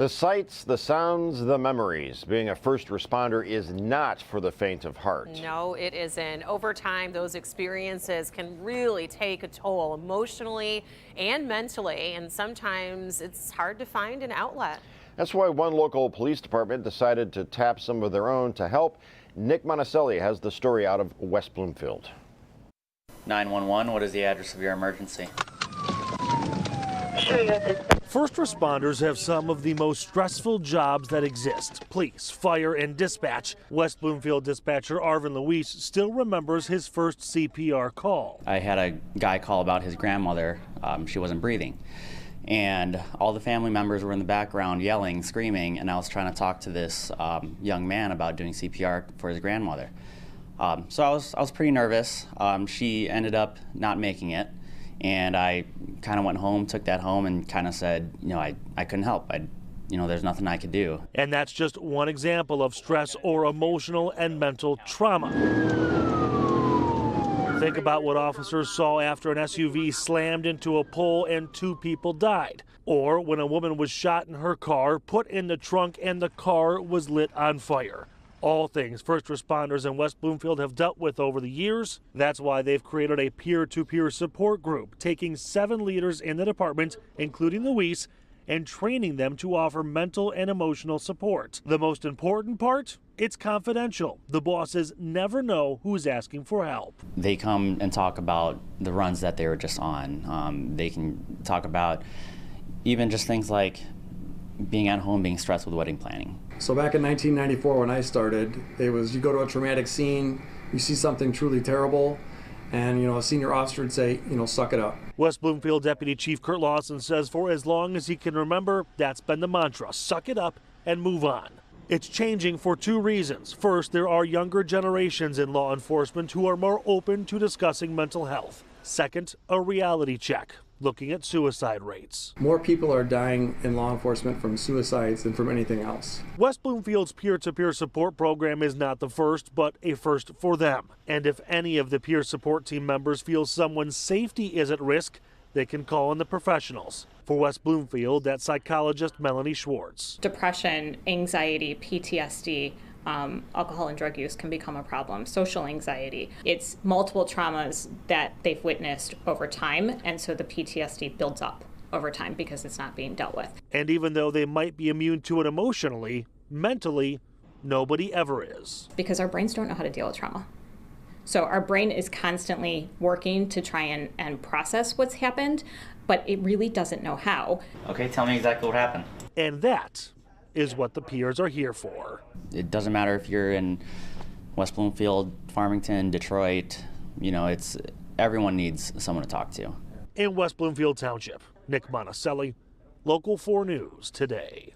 The sights, the sounds, the memories. Being a first responder is not for the faint of heart. No, it isn't. Over time, those experiences can really take a toll emotionally and mentally, and sometimes it's hard to find an outlet. That's why one local police department decided to tap some of their own to help. Nick Monticelli has the story out of West Bloomfield. 911, what is the address of your emergency? First responders have some of the most stressful jobs that exist: police, fire, and dispatch. West Bloomfield dispatcher Arvin Luis still remembers his first CPR call. I had a guy call about his grandmother. She wasn't breathing. And all the family members were in the background yelling, screaming, and I was trying to talk to this young man about doing CPR for his grandmother. So I was pretty nervous. She ended up not making it. And I kind of went home, took that home, and kind of said, I couldn't help. There's nothing I could do. And that's just one example of stress or emotional and mental trauma. Think about what officers saw after an SUV slammed into a pole and 2 people died. Or when a woman was shot in her car, put in the trunk, and the car was lit on fire. All things first responders in West Bloomfield have dealt with over the years. That's why they've created a peer-to-peer support group, taking 7 leaders in the department, including Luis, and training them to offer mental and emotional support. The most important part? It's confidential. The bosses never know who's asking for help. They come and talk about the runs that they were just on. They can talk about even just things like being at home, being stressed with wedding planning. So back in 1994 when I started, it was you go to a traumatic scene, you see something truly terrible, and a senior officer would say, suck it up. West Bloomfield Deputy Chief Kurt Lawson says for as long as he can remember, that's been the mantra: suck it up and move on. It's changing for 2 reasons. First, there are younger generations in law enforcement who are more open to discussing mental health. Second, a reality check, looking at suicide rates. More people are dying in law enforcement from suicides than from anything else. West Bloomfield's peer-to-peer support program is not the first, but a first for them. And if any of the peer support team members feel someone's safety is at risk, they can call on the professionals. For West Bloomfield, that's psychologist Melanie Schwartz. Depression, anxiety, PTSD, alcohol and drug use can become a problem. Social anxiety. It's multiple traumas that they've witnessed over time, and so the PTSD builds up over time because it's not being dealt with. And even though they might be immune to it emotionally, mentally, nobody ever is. Because our brains don't know how to deal with trauma. So our brain is constantly working to try and process what's happened, but it really doesn't know how. Okay, tell me exactly what happened. And that is what the peers are here for. It doesn't matter if you're in West Bloomfield, Farmington, Detroit, everyone needs someone to talk to. In West Bloomfield Township, Nick Monticelli, Local 4 News Today.